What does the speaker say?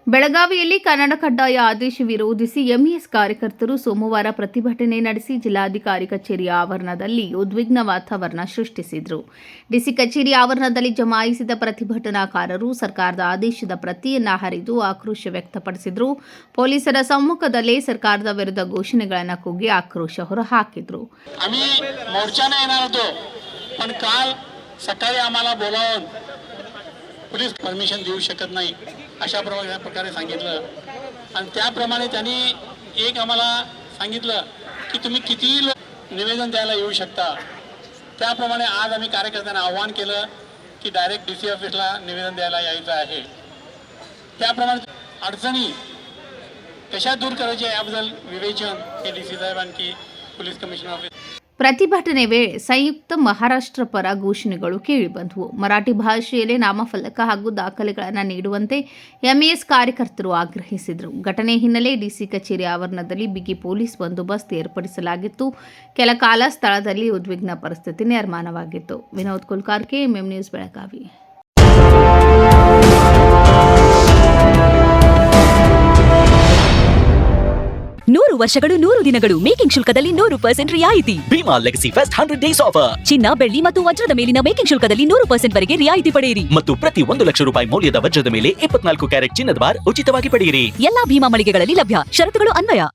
ಬೆಳಗಾವಿಯಲ್ಲಿ ಕನ್ನಡ ಕಡ್ಡಾಯ ಆದೇಶ ವಿರೋಧಿಸಿ ಎಂಇಎಸ್ ಕಾರ್ಯಕರ್ತರು ಸೋಮವಾರ ಪ್ರತಿಭಟನೆ ನಡೆಸಿ ಜಿಲ್ಲಾಧಿಕಾರಿ ಕಚೇರಿ ಆವರಣದಲ್ಲಿ ಉದ್ವಿಗ್ನ ವಾತಾವರಣ ಸೃಷ್ಟಿಸಿದರು. ಡಿಸಿ ಕಚೇರಿ ಆವರಣದಲ್ಲಿ ಜಮಾಯಿಸಿದ ಪ್ರತಿಭಟನಾಕಾರರು ಸರ್ಕಾರದ ಆದೇಶದ ಪ್ರತಿಯನ್ನ ಹರಿದು ಆಕ್ರೋಶ ವ್ಯಕ್ತಪಡಿಸಿದರು. ಪೊಲೀಸರ ಸಮ್ಮುಖದಲ್ಲೇ ಸರ್ಕಾರದ ವಿರುದ್ಧ ಘೋಷಣೆಗಳನ್ನು ಕೂಗಿ आक्रोश ಹೊರಹಾಕಿದರು. आम्ही मोर्चाने येणार होतो, पण काल सकाळी आम्हाला बोलावून पोलीस परमिशन देऊ शकत नाही अशा प्रकारे सांगितलं आणि त्याप्रमाणे त्यांनी एक आम्हाला सांगितलं की तुम्ही कितीही निवेदन द्यायला येऊ शकता. त्याप्रमाणे आज आम्ही कार्यकर्त्यांना आव्हान केलं की डायरेक्ट डीसी ऑफिसला निवेदन द्यायला यायचं आहे. त्याप्रमाणे अडचणी कशा दूर करायचे याबद्दल विवेचन हे डीसी साहेबांची पोलीस कमिशनर ऑफिस. ಪ್ರತಿಭಟನೆ ವೇಳೆ ಸಂಯುಕ್ತ ಮಹಾರಾಷ್ಟ್ರ ಪರ ಘೋಷಣೆಗಳು ಕೇಳಿಬಂದವು. ಮರಾಠಿ ಭಾಷೆಯಲ್ಲಿ ನಾಮಫಲಕ ಹಾಗೂ ದಾಖಲೆಗಳನ್ನು ನೀಡುವಂತೆ ಎಂಇಎಸ್ ಕಾರ್ಯಕರ್ತರು ಆಗ್ರಹಿಸಿದರು. ಘಟನೆ ಹಿನ್ನೆಲೆ ಡಿಸಿ ಕಚೇರಿ ಆವರಣದಲ್ಲಿ ಬಿಗಿ ಪೊಲೀಸ್ ಬಂದೋಬಸ್ತ್ ಏರ್ಪಡಿಸಲಾಗಿತ್ತು. ಕೆಲ ಕಾಲ ಸ್ಥಳದಲ್ಲಿ ಉದ್ವಿಗ್ನ ಪರಿಸ್ಥಿತಿ ನಿರ್ಮಾಣವಾಗಿತ್ತು. ವಿನೋದ್ ಕುಲ್ಕರ್ಗೆ ಎಂಎಂ ನ್ಯೂಸ್ ಬೆಳಗಾವಿ. 100 ವರ್ಷಗಳು 100 ದಿನಗಳು ಮೇಕಿಂಗ್ ಶುಲ್ಕದಲ್ಲಿ 100% ರಿಯಾಯಿತಿ. Bhima legacy fest 100 days offer. ಚಿನ್ನ, ಬೆಳ್ಳಿ ಮತ್ತು ವಜ್ರದ ಮೇಲಿನ ಮೇಕಿಂಗ್ ಶುಲ್ಕದಲ್ಲಿ 100% ವರೆಗೆ ರಿಯಾಯಿತಿ ಪಡೆಯಿರಿ. ಮತ್ತು ಪ್ರತಿ 1 ಲಕ್ಷ ರೂಪಾಯಿ ಮೌಲ್ಯದ ವಜ್ರದ ಮೇಲೆ 24 ಕ್ಯಾರೆಟ್ ಚಿನ್ನದ ಬಾರ್ ಉಚಿತವಾಗಿ ಪಡೆಯಿರಿ. ಎಲ್ಲಾ ಭೀಮಾ ಮಳಿಗೆಗಳಲ್ಲಿ ಲಭ್ಯ. ಷರತ್ತುಗಳು ಅನ್ವಯ.